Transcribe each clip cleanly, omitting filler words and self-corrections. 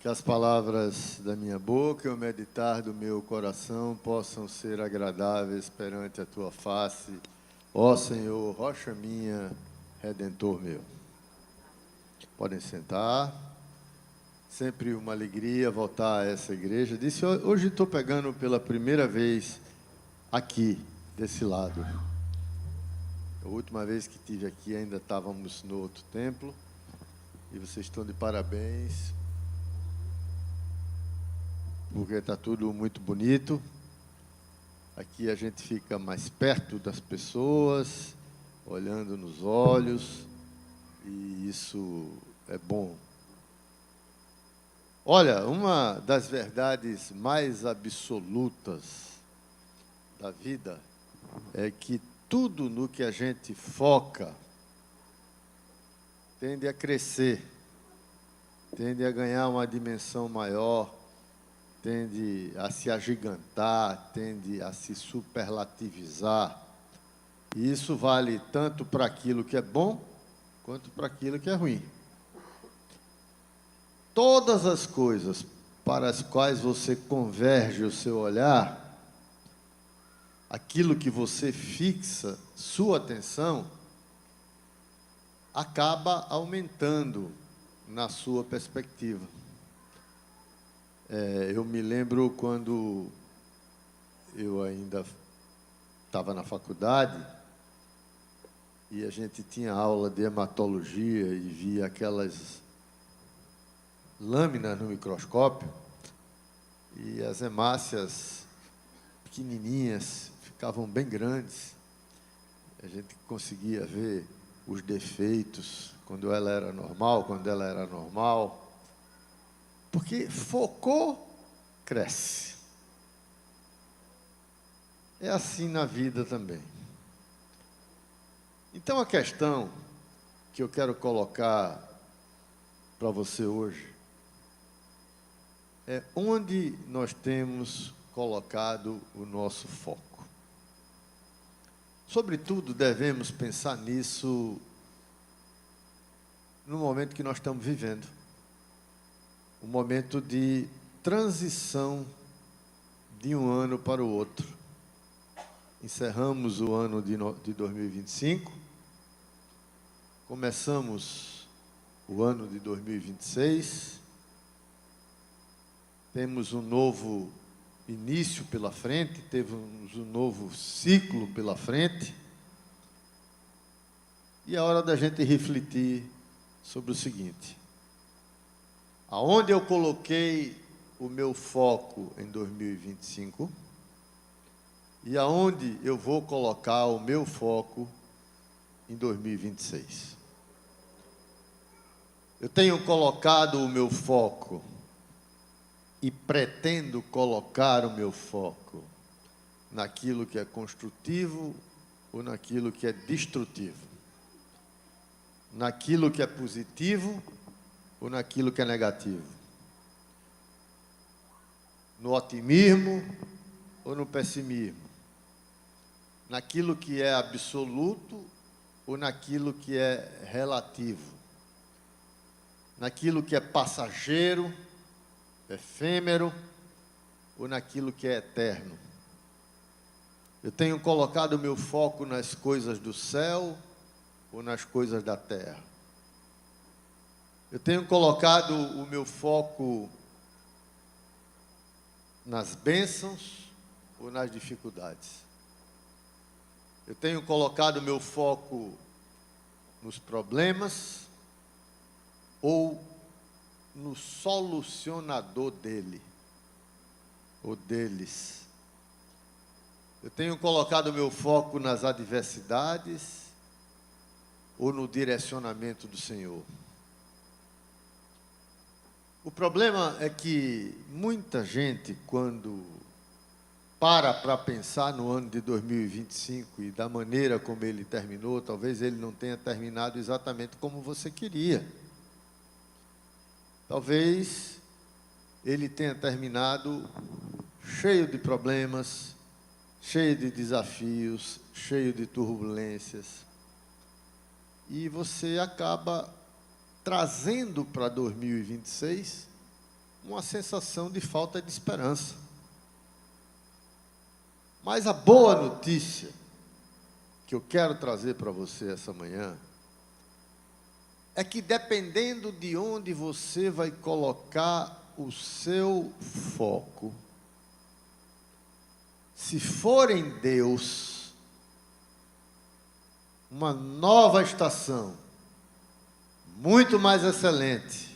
Que as palavras da minha boca e o meditar do meu coração possam ser agradáveis perante a tua face, ó Senhor, rocha minha, Redentor meu. Podem sentar. Sempre uma alegria voltar a essa igreja. Disse, hoje estou pegando pela primeira vez aqui, desse lado. A última vez que estive aqui ainda estávamos no outro templo. E vocês estão de parabéns, porque está tudo muito bonito. Aqui a gente fica mais perto das pessoas, olhando nos olhos, e isso é bom. Olha, uma das verdades mais absolutas da vida é que tudo no que a gente foca tende a crescer, tende a ganhar uma dimensão maior, tende a se agigantar, tende a se superlativizar. E isso vale tanto para aquilo que é bom, quanto para aquilo que é ruim. Todas as coisas para as quais você converge o seu olhar, aquilo que você fixa sua atenção, acaba aumentando na sua perspectiva. Eu me lembro quando eu ainda estava na faculdade e a gente tinha aula de hematologia e via aquelas lâminas no microscópio e as hemácias pequenininhas ficavam bem grandes. A gente conseguia ver os defeitos, quando ela era normal, quando ela era anormal. Porque focou, cresce. É assim na vida também. Então a questão que eu quero colocar para você hoje é onde nós temos colocado o nosso foco. Sobretudo, devemos pensar nisso no momento que nós estamos vivendo. Um momento de transição de um ano para o outro. Encerramos o ano de 2025, começamos o ano de 2026, temos um novo início pela frente, temos um novo ciclo pela frente, e é hora da gente refletir sobre o seguinte: aonde eu coloquei o meu foco em 2025 e aonde eu vou colocar o meu foco em 2026. Eu tenho colocado o meu foco e pretendo colocar o meu foco naquilo que é construtivo ou naquilo que é destrutivo, naquilo que é positivo ou naquilo que é negativo, no otimismo ou no pessimismo, naquilo que é absoluto ou naquilo que é relativo, naquilo que é passageiro, efêmero ou naquilo que é eterno. Eu tenho colocado o meu foco nas coisas do céu ou nas coisas da terra. Eu tenho colocado o meu foco nas bênçãos ou nas dificuldades. Eu tenho colocado o meu foco nos problemas ou no solucionador dele ou deles. Eu tenho colocado o meu foco nas adversidades ou no direcionamento do Senhor. O problema é que muita gente, quando para pensar no ano de 2025 e da maneira como ele terminou, talvez ele não tenha terminado exatamente como você queria. Talvez ele tenha terminado cheio de problemas, cheio de desafios, cheio de turbulências. E você acaba trazendo para 2026 uma sensação de falta de esperança. Mas a boa notícia que eu quero trazer para você essa manhã é que, dependendo de onde você vai colocar o seu foco, se for em Deus, uma nova estação, muito mais excelente,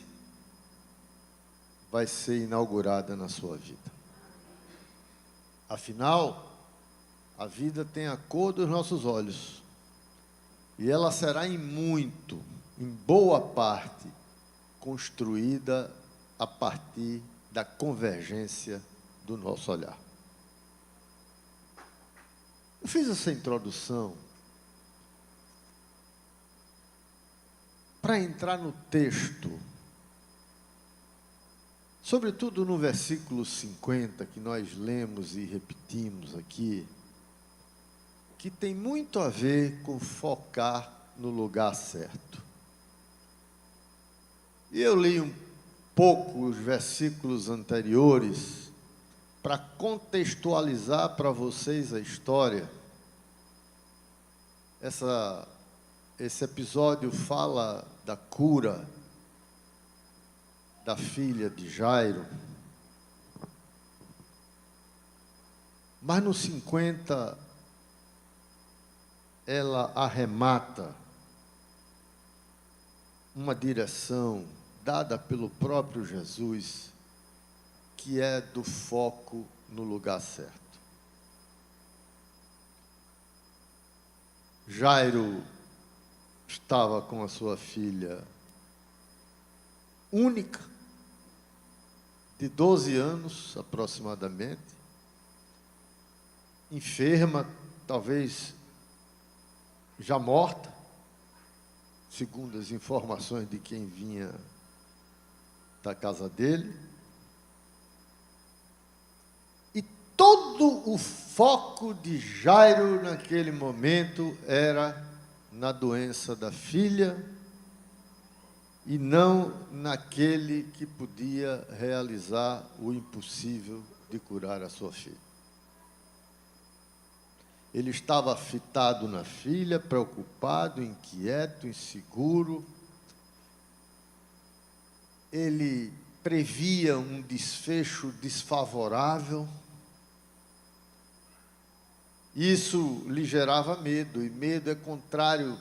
vai ser inaugurada na sua vida. Afinal, a vida tem a cor dos nossos olhos, e ela será em boa parte, construída a partir da convergência do nosso olhar. Eu fiz essa introdução para entrar no texto, sobretudo no versículo 50, que nós lemos e repetimos aqui, que tem muito a ver com focar no lugar certo. E eu li um pouco os versículos anteriores para contextualizar para vocês a história. Esse episódio fala da cura da filha de Jairo. Mas no 50, ela arremata uma direção dada pelo próprio Jesus, que é do foco no lugar certo. Jairo estava com a sua filha única, de 12 anos aproximadamente, enferma, talvez já morta, segundo as informações de quem vinha da casa dele. E todo o foco de Jairo naquele momento era na doença da filha e não naquele que podia realizar o impossível de curar a sua filha. Ele estava fitado na filha, preocupado, inquieto, inseguro. Ele previa um desfecho desfavorável. Isso lhe gerava medo, e medo é contrário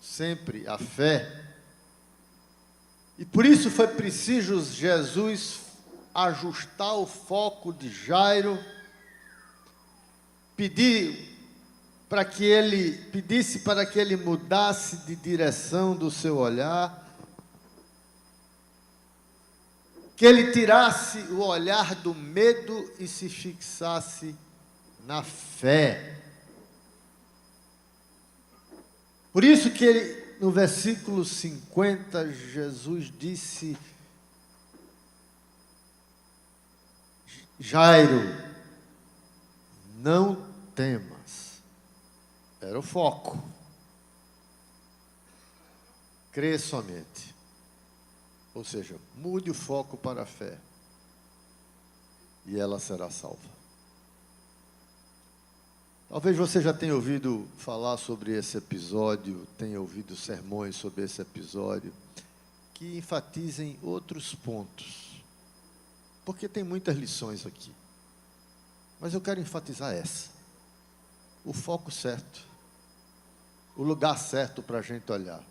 sempre à fé. E por isso foi preciso Jesus ajustar o foco de Jairo, pedisse para que ele mudasse de direção do seu olhar, que ele tirasse o olhar do medo e se fixasse na fé. Por isso que no versículo 50, Jesus disse: Jairo, não temas. Era o foco. Crê somente. Ou seja, mude o foco para a fé, e ela será salva. Talvez você já tenha ouvido falar sobre esse episódio, tenha ouvido sermões sobre esse episódio, que enfatizem outros pontos, porque tem muitas lições aqui. Mas eu quero enfatizar essa: o foco certo, o lugar certo para a gente olhar.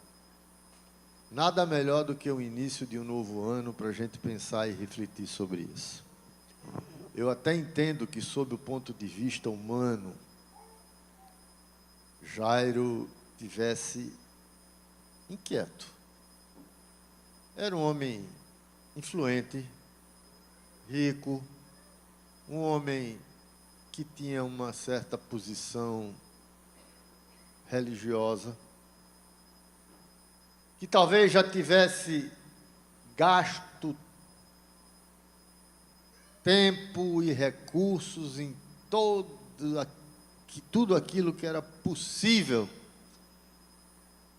Nada melhor do que o início de um novo ano para a gente pensar e refletir sobre isso. Eu até entendo que, sob o ponto de vista humano, Jairo tivesse inquieto. Era um homem influente, rico, um homem que tinha uma certa posição religiosa, que talvez já tivesse gasto tempo e recursos em tudo aquilo que era possível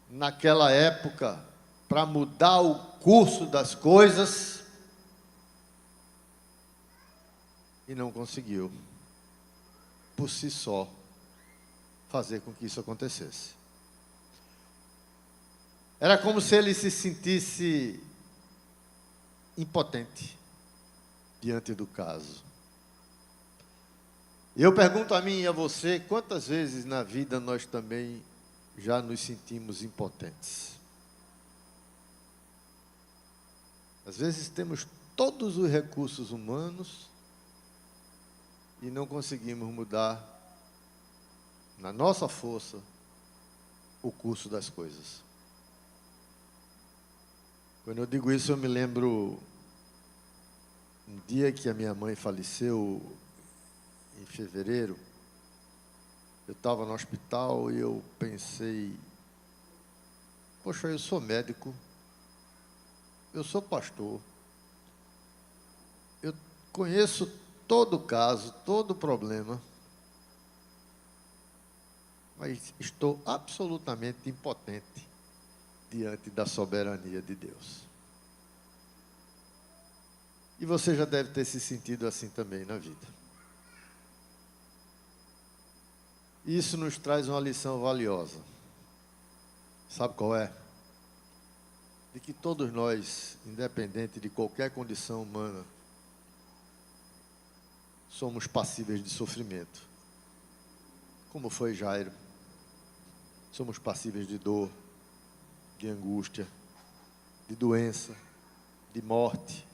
naquela época para mudar o curso das coisas. e não conseguiu, por si só, fazer com que isso acontecesse. Era como se ele se sentisse impotente diante do caso. Eu pergunto a mim e a você, quantas vezes na vida nós também já nos sentimos impotentes? Às vezes temos todos os recursos humanos e não conseguimos mudar, na nossa força, o curso das coisas. Quando eu digo isso, eu me lembro um dia que a minha mãe faleceu, em fevereiro. Eu estava no hospital e eu pensei, poxa, eu sou médico, eu sou pastor, eu conheço todo o caso, todo o problema, mas estou absolutamente impotente diante da soberania de Deus. E você já deve ter se sentido assim também na vida. Isso nos traz uma lição valiosa. Sabe qual é? De que todos nós, independente de qualquer condição humana, somos passíveis de sofrimento. Como foi Jairo? Somos passíveis de dor, de angústia, de doença, de morte.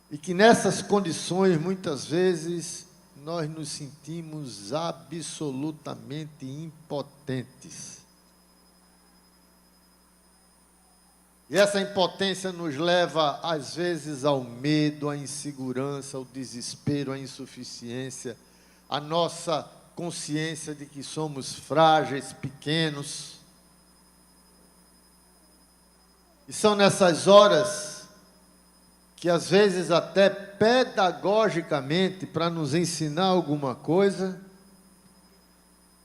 E que nessas condições, muitas vezes, nós nos sentimos absolutamente impotentes. E essa impotência nos leva, às vezes, ao medo, à insegurança, ao desespero, à insuficiência, à nossa consciência de que somos frágeis, pequenos. E são nessas horas que, às vezes, até pedagogicamente, para nos ensinar alguma coisa,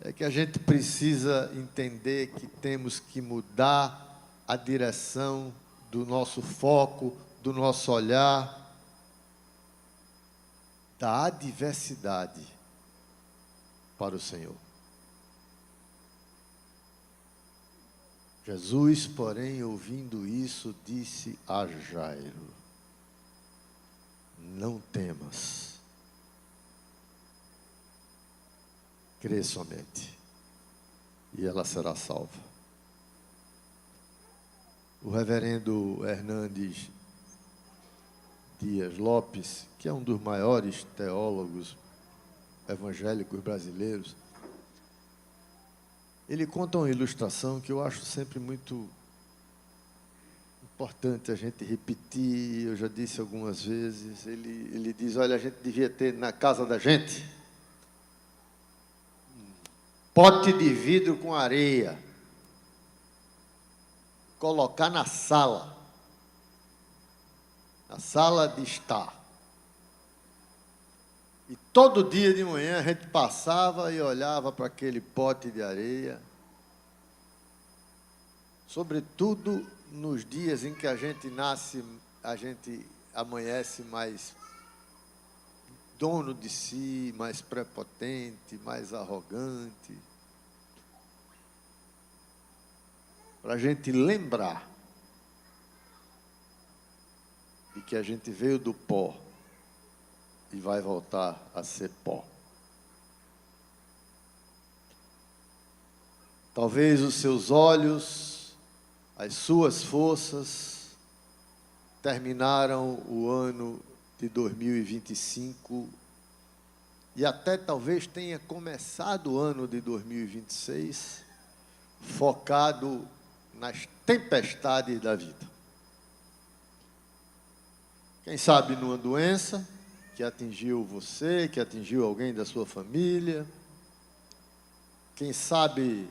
é que a gente precisa entender que temos que mudar a direção do nosso foco, do nosso olhar, da adversidade para o Senhor. Jesus, porém, ouvindo isso, disse a Jairo: não temas, crê somente, e ela será salva. O reverendo Hernandes Dias Lopes, que é um dos maiores teólogos evangélicos brasileiros, ele conta uma ilustração que eu acho sempre muito importante a gente repetir. Eu já disse algumas vezes. Ele diz, olha, a gente devia ter na casa da gente um pote de vidro com areia, colocar na sala de estar. E todo dia de manhã a gente passava e olhava para aquele pote de areia, sobretudo nos dias em que a gente nasce, a gente amanhece mais dono de si, mais prepotente, mais arrogante, para a gente lembrar de que a gente veio do pó e vai voltar a ser pó. Talvez os seus olhos, as suas forças, terminaram o ano de 2025 e até talvez tenha começado o ano de 2026 focado nas tempestades da vida. Quem sabe numa doença que atingiu você, que atingiu alguém da sua família. Quem sabe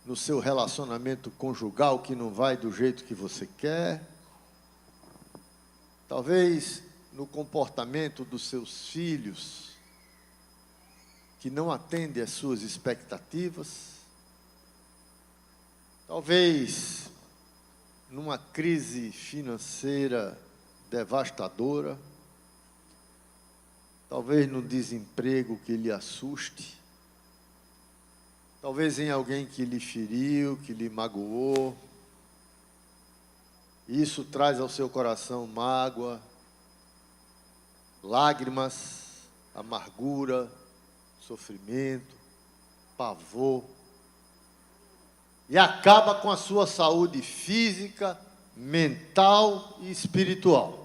no seu relacionamento conjugal que não vai do jeito que você quer. Talvez no comportamento dos seus filhos, que não atende às suas expectativas. Talvez numa crise financeira devastadora. talvez no desemprego que lhe assuste, talvez em alguém que lhe feriu, que lhe magoou. Isso traz ao seu coração mágoa, lágrimas, amargura, sofrimento, pavor, e acaba com a sua saúde física, mental e espiritual.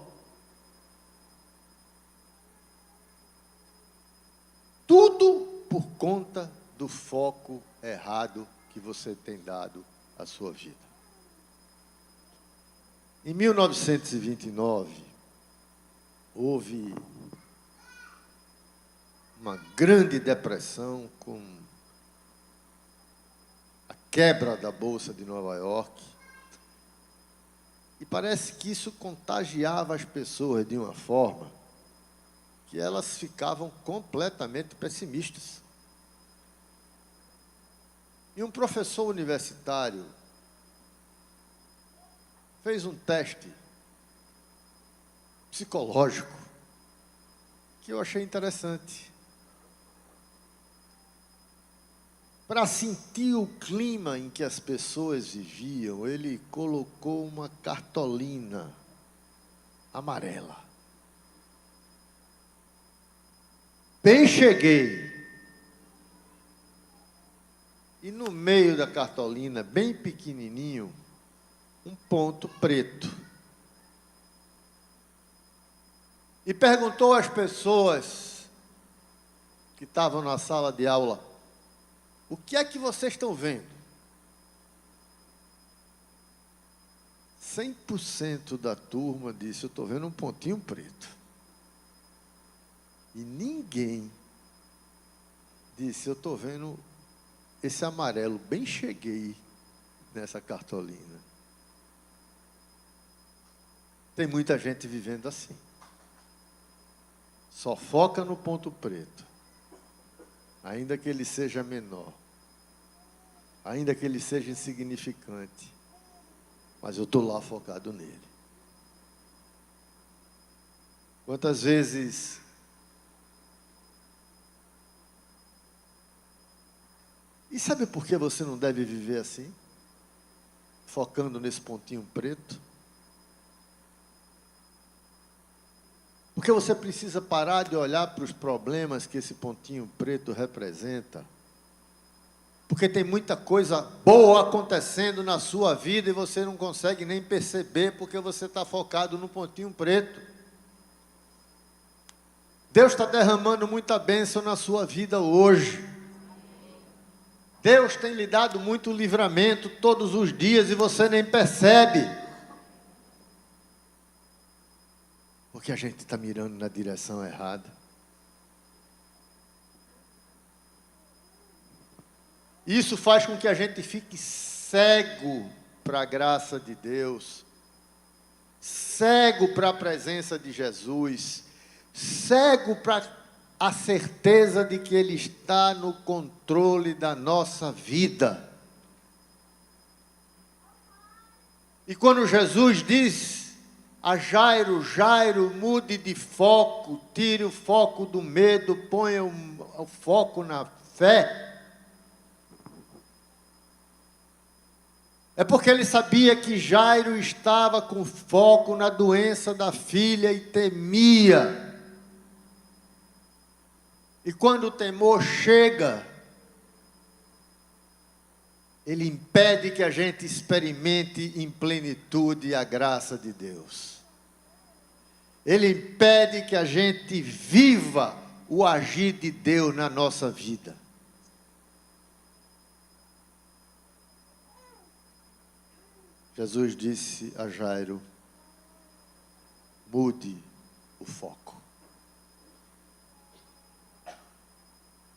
Tudo por conta do foco errado que você tem dado à sua vida. Em 1929, houve uma grande depressão com a quebra da Bolsa de Nova York. E parece que isso contagiava as pessoas de uma forma que elas ficavam completamente pessimistas. E um professor universitário fez um teste psicológico que eu achei interessante. Para sentir o clima em que as pessoas viviam, ele colocou uma cartolina amarela. Bem cheguei. E no meio da cartolina, bem pequenininho, um ponto preto. E perguntou às pessoas que estavam na sala de aula: o que é que vocês estão vendo? 100% da turma disse: eu estou vendo um pontinho preto. E ninguém disse: eu estou vendo esse amarelo. Bem cheguei nessa cartolina. Tem muita gente vivendo assim. Só foca no ponto preto. Ainda que ele seja menor. Ainda que ele seja insignificante. Mas eu estou lá focado nele. Quantas vezes e sabe por que você não deve viver assim? Focando nesse pontinho preto? Porque você precisa parar de olhar para os problemas que esse pontinho preto representa. Porque tem muita coisa boa acontecendo na sua vida e você não consegue nem perceber porque você está focado no pontinho preto. Deus está derramando muita bênção na sua vida hoje. Deus tem lhe dado muito livramento todos os dias e você nem percebe. Porque a gente está mirando na direção errada. Isso faz com que a gente fique cego para a graça de Deus, cego para a presença de Jesus, cego para a certeza de que Ele está no controle da nossa vida. E quando Jesus diz a Jairo: Jairo, mude de foco, tire o foco do medo, ponha o foco na fé, é porque ele sabia que Jairo estava com foco na doença da filha e temia. E quando o temor chega, ele impede que a gente experimente em plenitude a graça de Deus. Ele impede que a gente viva o agir de Deus na nossa vida. Jesus disse a Jairo: mude o foco.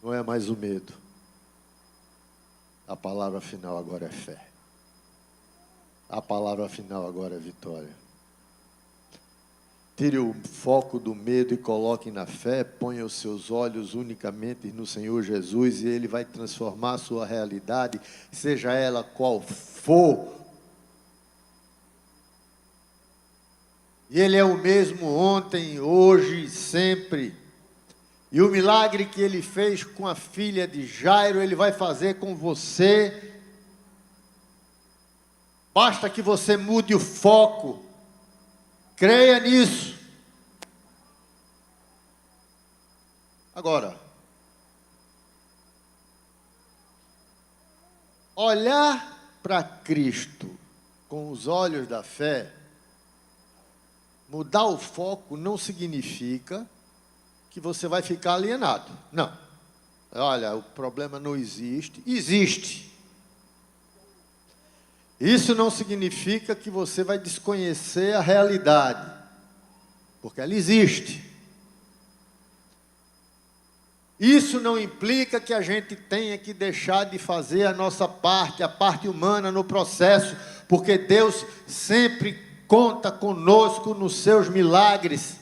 Não é mais o medo. A palavra final agora é fé. A palavra final agora é vitória. Tire o foco do medo e coloque na fé. Ponha os seus olhos unicamente no Senhor Jesus e Ele vai transformar a sua realidade, seja ela qual for. E Ele é o mesmo ontem, hoje e sempre. E o milagre que ele fez com a filha de Jairo, ele vai fazer com você. Basta que você mude o foco. Creia nisso. Agora, olhar para Cristo com os olhos da fé, mudar o foco não significa que você vai ficar alienado. Não. Olha, o problema não existe. Existe. Isso não significa que você vai desconhecer a realidade, porque ela existe. Isso não implica que a gente tenha que deixar de fazer a nossa parte, a parte humana no processo, porque Deus sempre conta conosco nos seus milagres.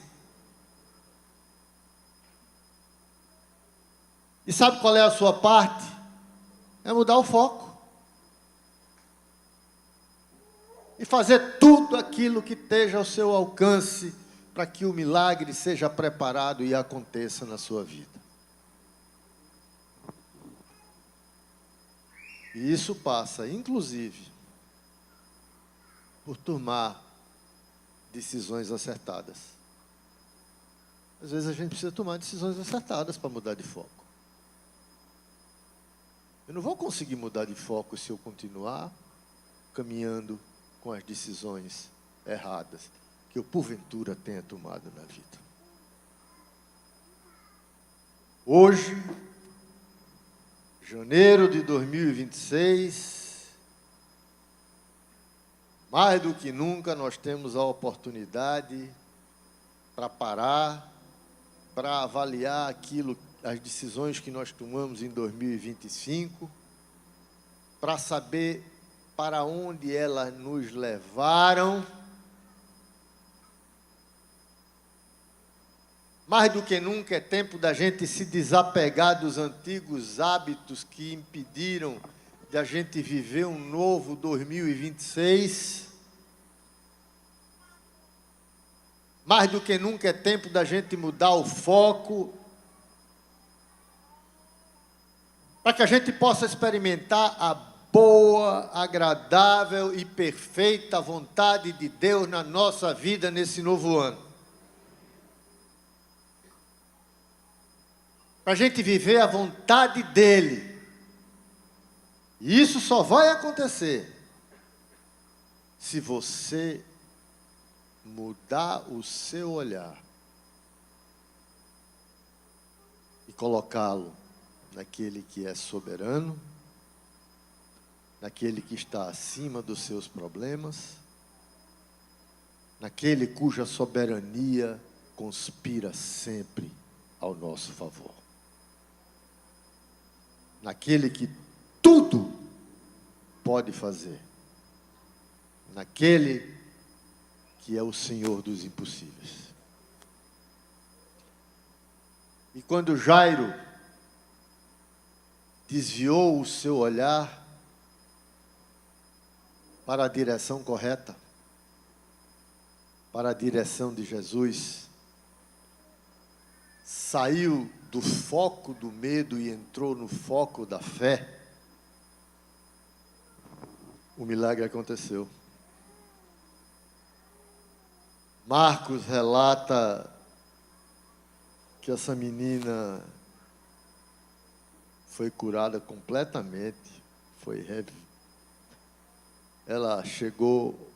E sabe qual é a sua parte? É mudar o foco. E fazer tudo aquilo que esteja ao seu alcance para que o milagre seja preparado e aconteça na sua vida. E isso passa, inclusive, por tomar decisões acertadas. Às vezes a gente precisa tomar decisões acertadas para mudar de foco. Eu não vou conseguir mudar de foco se eu continuar caminhando com as decisões erradas que eu, porventura, tenha tomado na vida. Hoje, janeiro de 2026, mais do que nunca nós temos a oportunidade para parar, para avaliar as decisões que nós tomamos em 2025, para saber para onde elas nos levaram. Mais do que nunca é tempo da gente se desapegar dos antigos hábitos que impediram de a gente viver um novo 2026. Mais do que nunca é tempo da gente mudar o foco, para que a gente possa experimentar a boa, agradável e perfeita vontade de Deus na nossa vida nesse novo ano. Para a gente viver a vontade dEle. E isso só vai acontecer se você mudar o seu olhar e colocá-lo naquele que é soberano, naquele que está acima dos seus problemas, naquele cuja soberania conspira sempre ao nosso favor, naquele que tudo pode fazer, naquele que é o Senhor dos impossíveis. E quando Jairo desviou o seu olhar para a direção correta, para a direção de Jesus, saiu do foco do medo e entrou no foco da fé, o milagre aconteceu. Marcos relata que essa menina foi curada completamente, ela chegou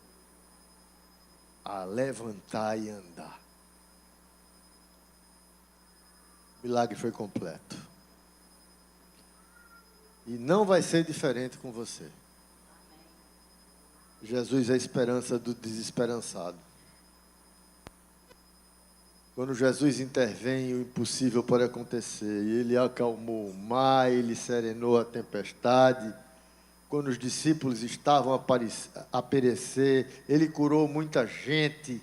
a levantar e andar. O milagre foi completo. E não vai ser diferente com você. Jesus é a esperança do desesperançado. Quando Jesus intervém, o impossível pode acontecer. E ele acalmou o mar, ele serenou a tempestade. Quando os discípulos estavam a perecer, ele curou muita gente.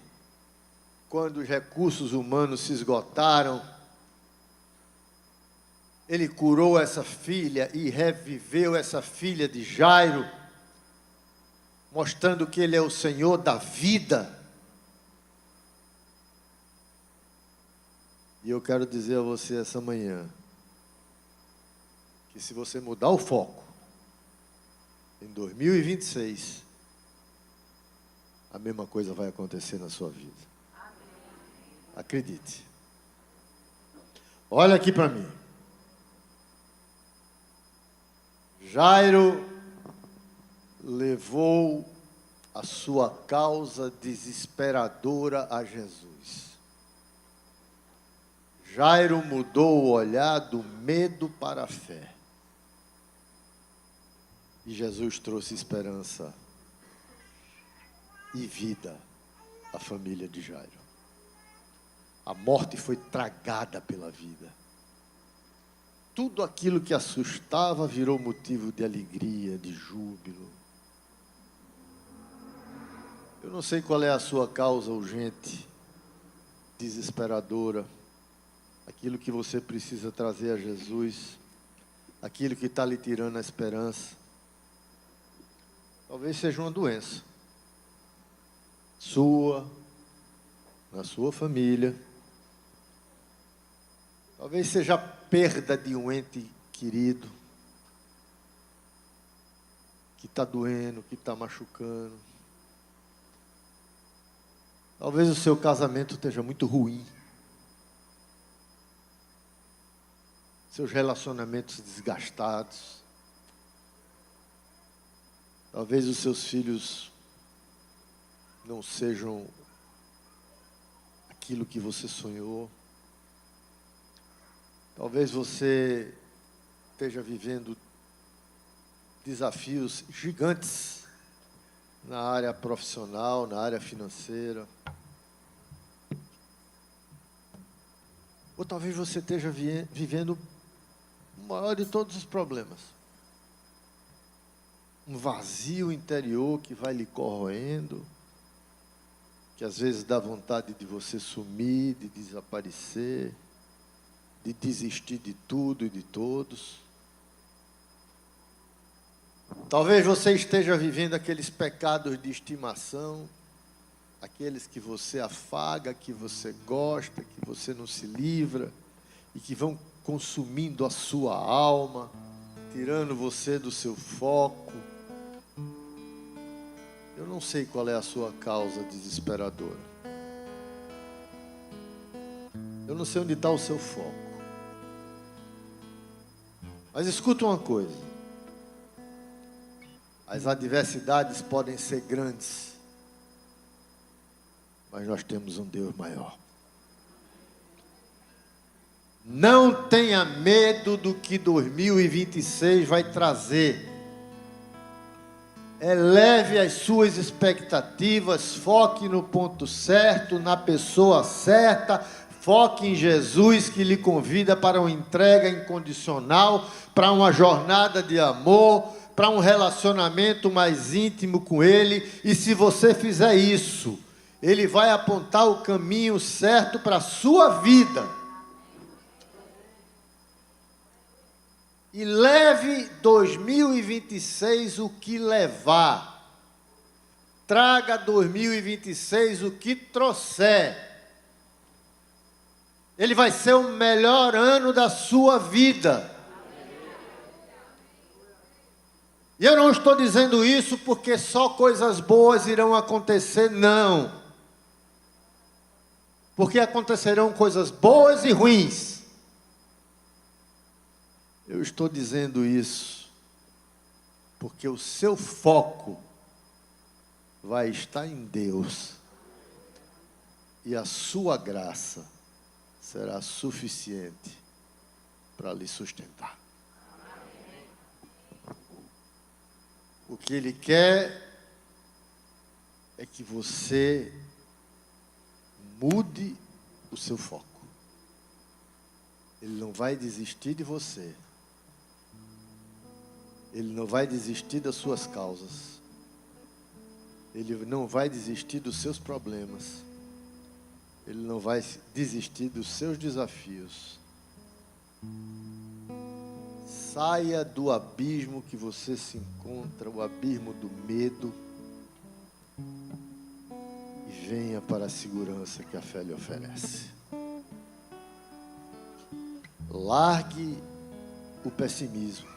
Quando os recursos humanos se esgotaram, ele curou essa filha e reviveu essa filha de Jairo, mostrando que ele é o Senhor da vida. E E eu quero dizer a você essa manhã, que se você mudar o foco, em 2026, a mesma coisa vai acontecer na sua vida. Acredite. Olha aqui para mim. Jairo levou a sua causa desesperadora a Jesus. Jairo mudou o olhar do medo para a fé. E Jesus trouxe esperança e vida à família de Jairo. A morte foi tragada pela vida. Tudo aquilo que assustava virou motivo de alegria, de júbilo. Eu não sei qual é a sua causa urgente, desesperadora, aquilo que você precisa trazer a Jesus, aquilo que está lhe tirando a esperança. Talvez seja uma doença sua, na sua família. Talvez seja a perda de um ente querido, que está doendo, que está machucando. Talvez o seu casamento esteja muito ruim. Seus relacionamentos desgastados. Talvez os seus filhos não sejam aquilo que você sonhou. Talvez você esteja vivendo desafios gigantes na área profissional, na área financeira. Ou talvez você esteja vivendo o maior de todos os problemas. Um vazio interior que vai lhe corroendo, que às vezes dá vontade de você sumir, de desaparecer, de desistir de tudo e de todos. Talvez você esteja vivendo aqueles pecados de estimação, aqueles que você afaga, que você gosta, que você não se livra, e que vão consumindo a sua alma, tirando você do seu foco. Eu não sei qual é a sua causa desesperadora. Eu não sei onde está o seu foco. Mas escuta uma coisa. As adversidades podem ser grandes, mas nós temos um Deus maior. Não tenha medo do que 2026 vai trazer. Eleve as suas expectativas, foque no ponto certo, na pessoa certa, foque em Jesus que lhe convida para uma entrega incondicional, para uma jornada de amor, para um relacionamento mais íntimo com Ele. E se você fizer isso, Ele vai apontar o caminho certo para a sua vida. E leve 2026 o que levar. Traga 2026 o que trouxer. Ele vai ser o melhor ano da sua vida. E eu não estou dizendo isso porque só coisas boas irão acontecer, não. Porque acontecerão coisas boas e ruins. Eu estou dizendo isso porque o seu foco vai estar em Deus e a sua graça será suficiente para lhe sustentar. O que Ele quer é que você mude o seu foco. Ele não vai desistir de você. Ele não vai desistir das suas causas. Ele não vai desistir dos seus problemas. Ele não vai desistir dos seus desafios. Saia do abismo que você se encontra, o abismo do medo, e venha para a segurança que a fé lhe oferece. Largue o pessimismo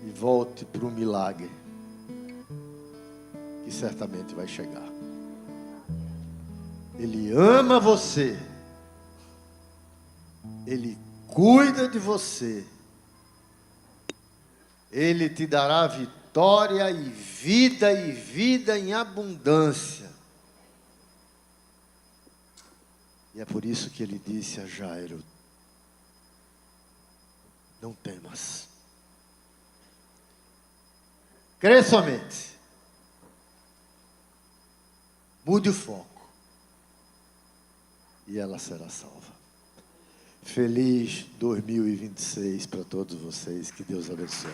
e volte para o milagre, que certamente vai chegar. Ele ama você. Ele cuida de você. Ele te dará vitória e vida em abundância. E é por isso que ele disse a Jairo: não temas. Crê somente. Mude o foco. E ela será salva. Feliz 2026 para todos vocês. Que Deus abençoe.